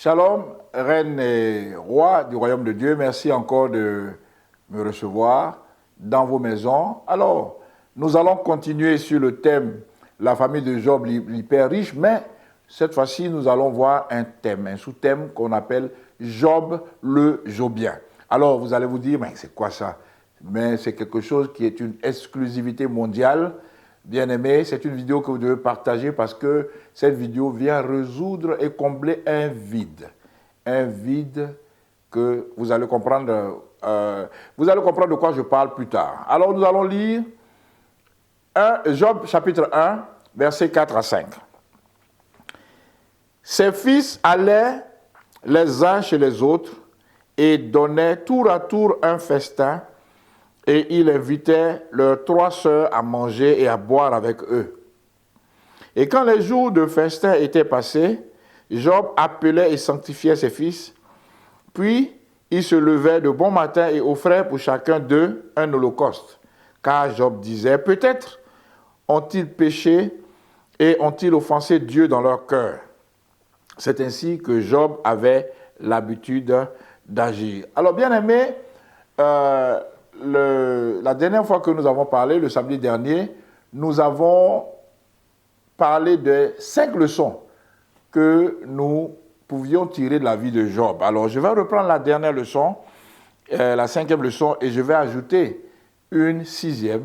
Shalom, reine et roi du royaume de Dieu, merci encore de me recevoir dans vos maisons. Alors, nous allons continuer sur le thème la famille de Job, l'hyper riche, mais cette fois-ci, nous allons voir un thème, un sous-thème qu'on appelle Job le Jobien. Alors, vous allez vous dire, mais c'est quoi ça? Mais c'est quelque chose qui est une exclusivité mondiale. Bien-aimés, c'est une vidéo que vous devez partager parce que cette vidéo vient résoudre et combler un vide. Un vide que vous allez comprendre de quoi je parle plus tard. Alors, nous allons lire Job chapitre 1, versets 4 à 5. Ses fils allaient les uns chez les autres et donnaient tour à tour un festin, et il invitait leurs 3 sœurs à manger et à boire avec eux. Et quand les jours de festin étaient passés, Job appelait et sanctifiait ses fils, puis il se levait de bon matin et offrait pour chacun d'eux un holocauste. Car Job disait, peut-être ont-ils péché et ont-ils offensé Dieu dans leur cœur. C'est ainsi que Job avait l'habitude d'agir. Alors, bien aimé, la dernière fois que nous avons parlé, le samedi dernier, nous avons parlé de 5 leçons que nous pouvions tirer de la vie de Job. Alors, je vais reprendre la dernière leçon, la 5e leçon, et je vais ajouter une 6e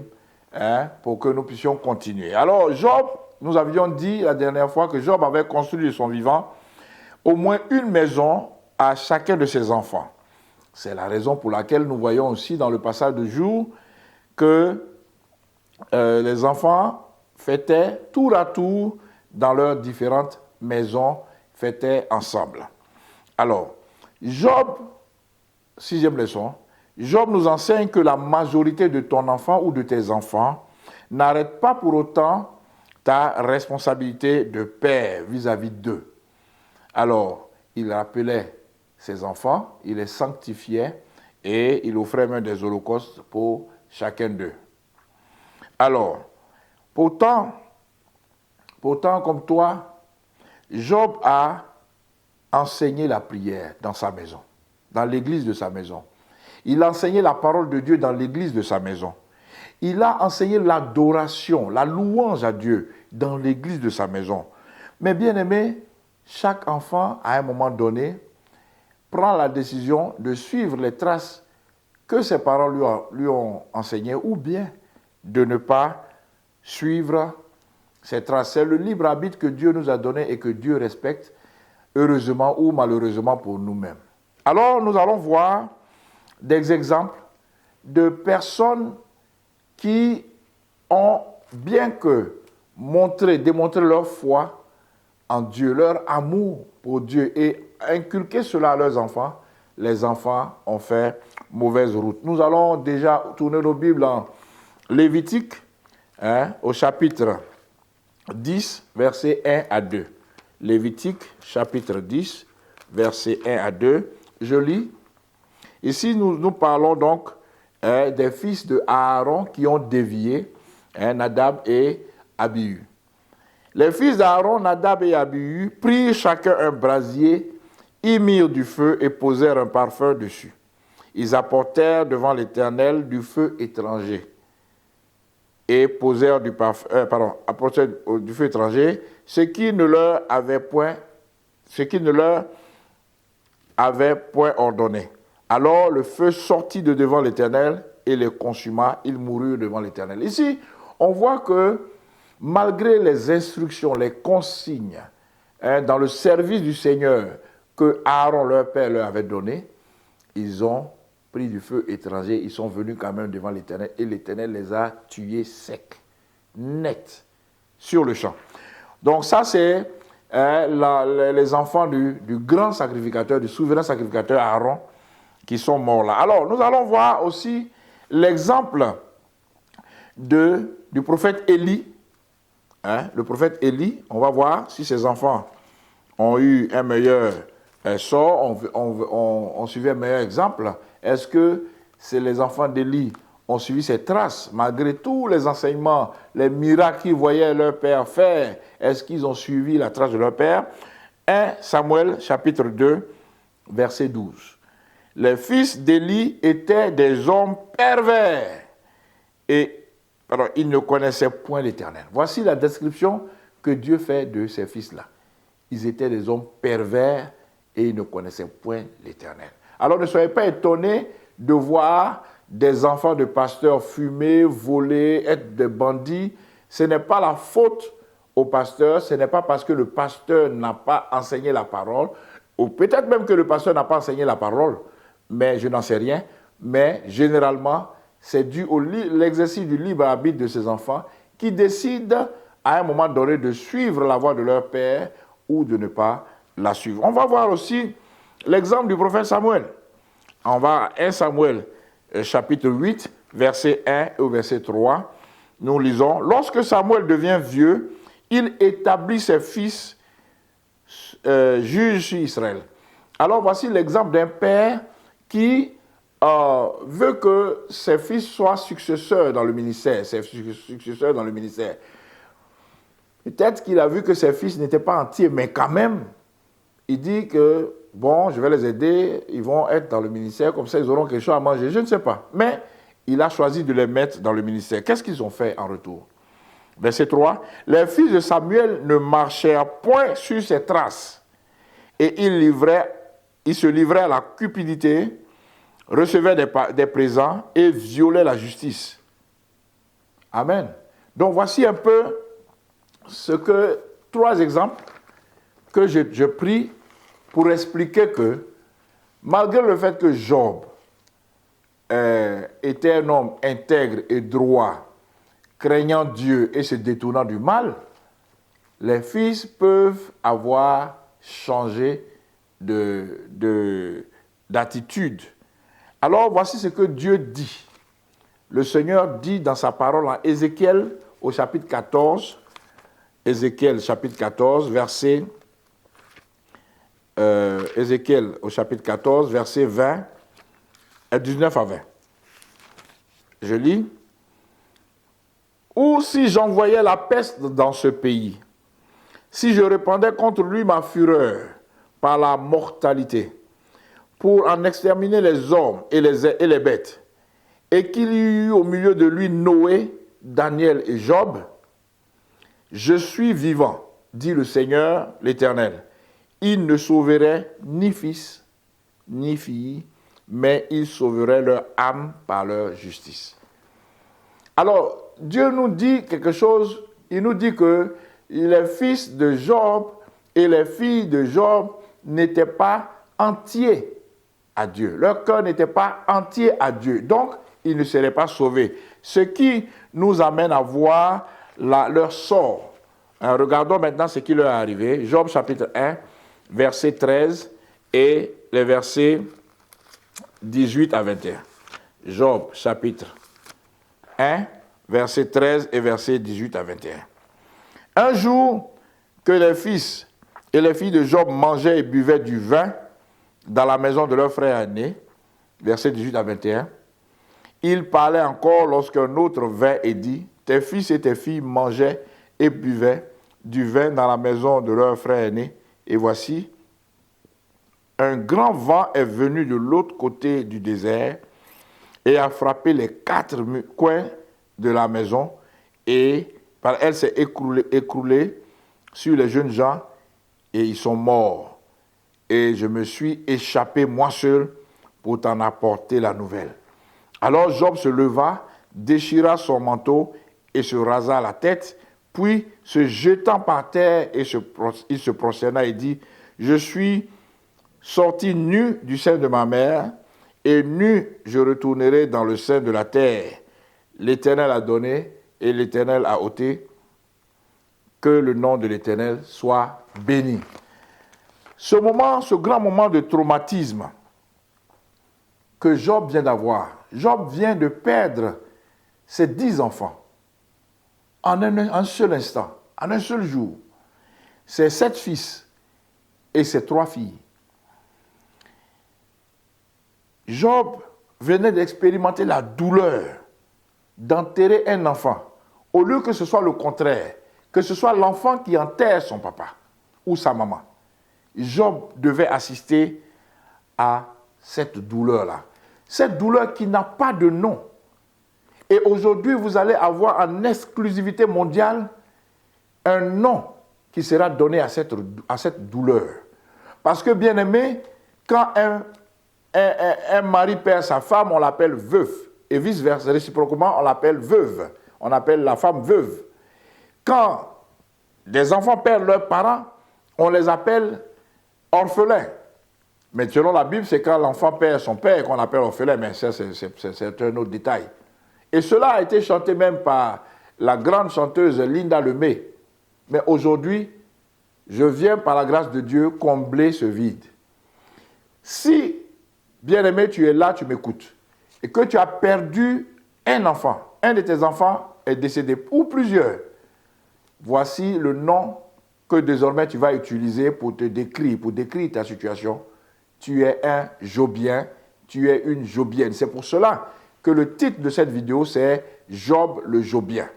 pour que nous puissions continuer. Alors, Job, nous avions dit la dernière fois que Job avait construit de son vivant au moins une maison à chacun de ses enfants. C'est la raison pour laquelle nous voyons aussi dans le passage de jour que les enfants fêtaient tour à tour dans leurs différentes maisons, fêtaient ensemble. Alors, Job, 6e leçon, Job nous enseigne que la majorité de ton enfant ou de tes enfants n'arrête pas pour autant ta responsabilité de père vis-à-vis d'eux. Alors, il rappelait ses enfants, il les sanctifiait et il offrait même des holocaustes pour chacun d'eux. Alors, pourtant, comme toi, Job a enseigné la prière dans sa maison, dans l'église de sa maison. Il a enseigné la parole de Dieu dans l'église de sa maison. Il a enseigné l'adoration, la louange à Dieu dans l'église de sa maison. Mais bien aimé, chaque enfant, à un moment donné, prend la décision de suivre les traces que ses parents lui ont enseignées ou bien de ne pas suivre ces traces. C'est le libre arbitre que Dieu nous a donné et que Dieu respecte, heureusement ou malheureusement pour nous-mêmes. Alors, nous allons voir des exemples de personnes qui ont, bien que démontré leur foi en Dieu, leur amour pour Dieu et inculquer cela à leurs enfants, les enfants ont fait mauvaise route. Nous allons déjà tourner nos Bibles en Lévitique, au chapitre 10, versets 1 à 2. Lévitique, chapitre 10, versets 1 à 2. Je lis. Ici, nous parlons donc des fils de Aaron qui ont dévié, Nadab et Abihu. Les fils d'Aaron, Nadab et Abihu, prirent chacun un brasier, y mirent du feu et posèrent un parfum dessus. Ils apportèrent devant l'Éternel du feu étranger et posèrent du feu étranger, ce qui ne leur avait point ordonné. Alors le feu sortit de devant l'Éternel et les consuma, ils moururent devant l'Éternel. Ici, on voit que malgré les instructions, les consignes dans le service du Seigneur que Aaron, leur père, leur avait donné, ils ont pris du feu étranger, ils sont venus quand même devant l'Éternel et l'Éternel les a tués secs, nets, sur le champ. Donc ça, c'est les enfants du grand sacrificateur, du souverain sacrificateur Aaron, qui sont morts là. Alors, nous allons voir aussi l'exemple du prophète Élie. Le prophète Élie, on va voir si ses enfants ont eu un meilleur sort, on suivi un meilleur exemple. Est-ce que les enfants d'Élie ont suivi ses traces, malgré tous les enseignements, les miracles qu'ils voyaient leur père faire? Est-ce qu'ils ont suivi la trace de leur père? 1 Samuel chapitre 2, verset 12. Les fils d'Élie étaient des hommes pervers et ils ne connaissaient point l'Éternel. Voici la description que Dieu fait de ces fils-là. Ils étaient des hommes pervers et ils ne connaissaient point l'Éternel. Alors ne soyez pas étonnés de voir des enfants de pasteurs fumer, voler, être des bandits. Ce n'est pas la faute au pasteur, ce n'est pas parce que le pasteur n'a pas enseigné la parole, ou peut-être même que le pasteur n'a pas enseigné la parole, mais je n'en sais rien. Mais généralement, c'est dû à l'exercice du libre arbitre de ces enfants qui décident à un moment donné de suivre la voie de leur père ou de ne pas la suivre. On va voir aussi l'exemple du prophète Samuel. On va à 1 Samuel chapitre 8, verset 1 au verset 3. Nous lisons, « Lorsque Samuel devient vieux, il établit ses fils juges sur Israël. » Alors voici l'exemple d'un père qui veut que ses fils soient successeurs dans le ministère, Peut-être qu'il a vu que ses fils n'étaient pas entiers, mais quand même, il dit que, bon, je vais les aider, ils vont être dans le ministère, comme ça ils auront quelque chose à manger, je ne sais pas. Mais il a choisi de les mettre dans le ministère. Qu'est-ce qu'ils ont fait en retour? Verset 3, « Les fils de Samuel ne marchèrent point sur ses traces, et ils se livraient à la cupidité, recevaient des présents et violaient la justice. » Amen. Donc voici un peu trois exemples que je pris pour expliquer que, malgré le fait que Job était un homme intègre et droit, craignant Dieu et se détournant du mal, les fils peuvent avoir changé d'attitude. Alors, voici ce que Dieu dit. Le Seigneur dit dans sa parole en Ézéchiel, au chapitre 14, Ézéchiel, chapitre 14, verset 20, 19 à 20. Je lis. « Ou si j'envoyais la peste dans ce pays, si je répandais contre lui ma fureur par la mortalité, pour en exterminer les hommes et les bêtes, et qu'il y eut au milieu de lui Noé, Daniel et Job, je suis vivant, dit le Seigneur l'Éternel. Ils ne sauveraient ni fils, ni fille, mais ils sauveraient leur âme par leur justice. » Alors, Dieu nous dit quelque chose, il nous dit que les fils de Job et les filles de Job n'étaient pas entiers à Dieu. Leur cœur n'était pas entier à Dieu. Donc, ils ne seraient pas sauvés. Ce qui nous amène à voir leur sort. Regardons maintenant ce qui leur est arrivé. Job chapitre 1, verset 13 et les versets 18 à 21. Job chapitre 1, verset 13 et verset 18 à 21. Un jour que les fils et les filles de Job mangeaient et buvaient du vin dans la maison de leur frère aîné, verset 18 à 21, il parlait encore lorsqu'un autre vint et dit, tes fils et tes filles mangeaient et buvaient du vin dans la maison de leur frère aîné, et voici, un grand vent est venu de l'autre côté du désert et a frappé les 4 coins de la maison, et par elle s'est écroulée sur les jeunes gens, et ils sont morts. Et je me suis échappé moi seul pour t'en apporter la nouvelle. Alors Job se leva, déchira son manteau et se rasa la tête, puis se jetant par terre, il se prosterna et dit, je suis sorti nu du sein de ma mère, et nu je retournerai dans le sein de la terre. L'Éternel a donné et l'Éternel a ôté. Que le nom de l'Éternel soit béni. Ce grand moment de traumatisme que Job vient d'avoir, Job vient de perdre ses 10 enfants en un seul instant, en un seul jour. Ses 7 fils et ses 3 filles. Job venait d'expérimenter la douleur d'enterrer un enfant, au lieu que ce soit le contraire, que ce soit l'enfant qui enterre son papa ou sa maman. Job devait assister à cette douleur-là. Cette douleur qui n'a pas de nom. Et aujourd'hui, vous allez avoir en exclusivité mondiale un nom qui sera donné à cette douleur. Parce que, bien aimé, quand un mari perd sa femme, on l'appelle veuve. Et vice-versa, réciproquement, on l'appelle veuve. On appelle la femme veuve. Quand des enfants perdent leurs parents, on les appelle orphelins. Mais selon la Bible, c'est quand l'enfant perd son père qu'on appelle orphelin. Mais ça, c'est un autre détail. Et cela a été chanté même par la grande chanteuse Linda Lemay. Mais aujourd'hui, je viens par la grâce de Dieu combler ce vide. Si, bien-aimé, tu es là, tu m'écoutes, et que tu as perdu un enfant, un de tes enfants est décédé, ou plusieurs, voici le nom que désormais tu vas utiliser pour te décrire, pour décrire ta situation. Tu es un Jobien, tu es une Jobienne. C'est pour cela que le titre de cette vidéo, c'est Job le Jobien.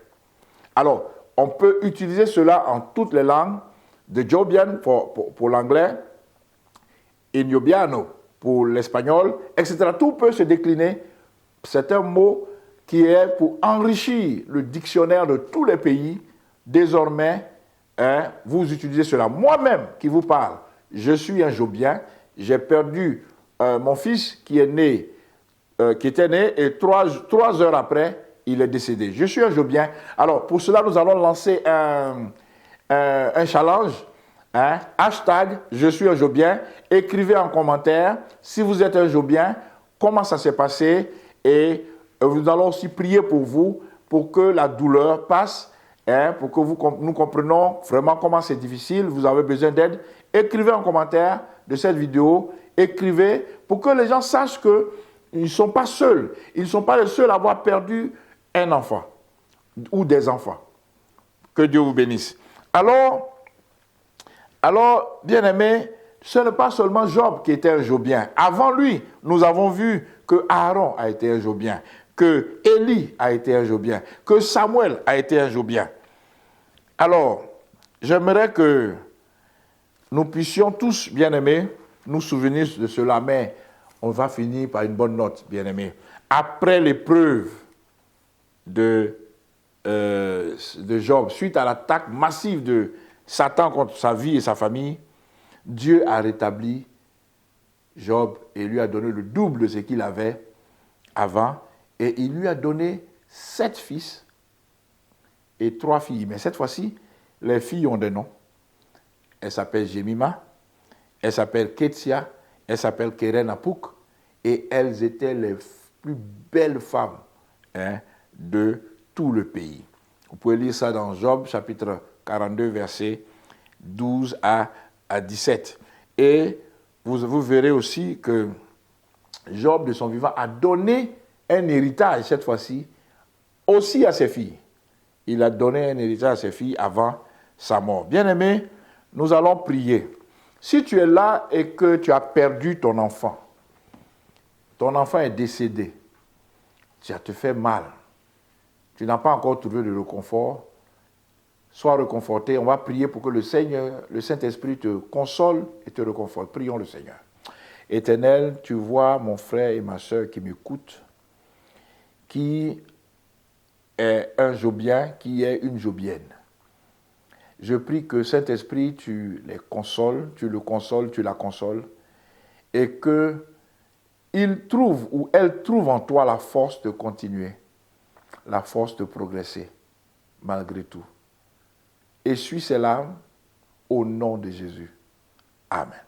Alors, on peut utiliser cela en toutes les langues, de Jobian pour l'anglais, Ignobiano pour l'espagnol, etc. Tout peut se décliner. C'est un mot qui est pour enrichir le dictionnaire de tous les pays. Désormais, vous utilisez cela. Moi-même qui vous parle, je suis un Jobien. J'ai perdu mon fils qui était né et trois heures après, il est décédé. Je suis un Jobien. Alors, pour cela, nous allons lancer un challenge. Hashtag je suis un Jobien. Écrivez en commentaire si vous êtes un Jobien, comment ça s'est passé. Et nous allons aussi prier pour vous, pour que la douleur passe, pour que nous comprenions vraiment comment c'est difficile. Vous avez besoin d'aide. Écrivez en commentaire de cette vidéo. Écrivez pour que les gens sachent qu'ils ne sont pas seuls. Ils ne sont pas les seuls à avoir perdu un enfant ou des enfants. Que Dieu vous bénisse. Alors, bien-aimé, ce n'est pas seulement Job qui était un Jobien. Avant lui, nous avons vu que Aaron a été un Jobien, que Élie a été un Jobien, que Samuel a été un Jobien. Alors, j'aimerais que nous puissions tous, bien-aimés, nous souvenir de cela, mais on va finir par une bonne note, bien-aimés. Après l'épreuve de Job, suite à l'attaque massive de Satan contre sa vie et sa famille, Dieu a rétabli Job et lui a donné le double de ce qu'il avait avant. Et il lui a donné 7 fils et 3 filles. Mais cette fois-ci, les filles ont des noms. Elle s'appelle Jemima, elle s'appelle Ketsia, elle s'appelle Keren Apuk. Et elles étaient les plus belles femmes de tout le pays. Vous pouvez lire ça dans Job, chapitre 42, versets 12 à 17. Et vous verrez aussi que Job, de son vivant, a donné un héritage, cette fois-ci, aussi à ses filles. Il a donné un héritage à ses filles avant sa mort. Bien-aimés, nous allons prier. Si tu es là et que tu as perdu ton enfant est décédé, ça te fait mal, tu n'as pas encore trouvé le réconfort, sois réconforté. On va prier pour que le Seigneur, le Saint-Esprit te console et te réconforte. Prions le Seigneur. Éternel, tu vois mon frère et ma soeur qui m'écoutent, qui est un Jobien, qui est une Jobienne. Je prie que Saint-Esprit, tu les consoles, tu le consoles, tu la consoles, et qu'il trouve ou elle trouve en toi la force de continuer, la force de progresser, malgré tout. Essuie ses larmes au nom de Jésus. Amen.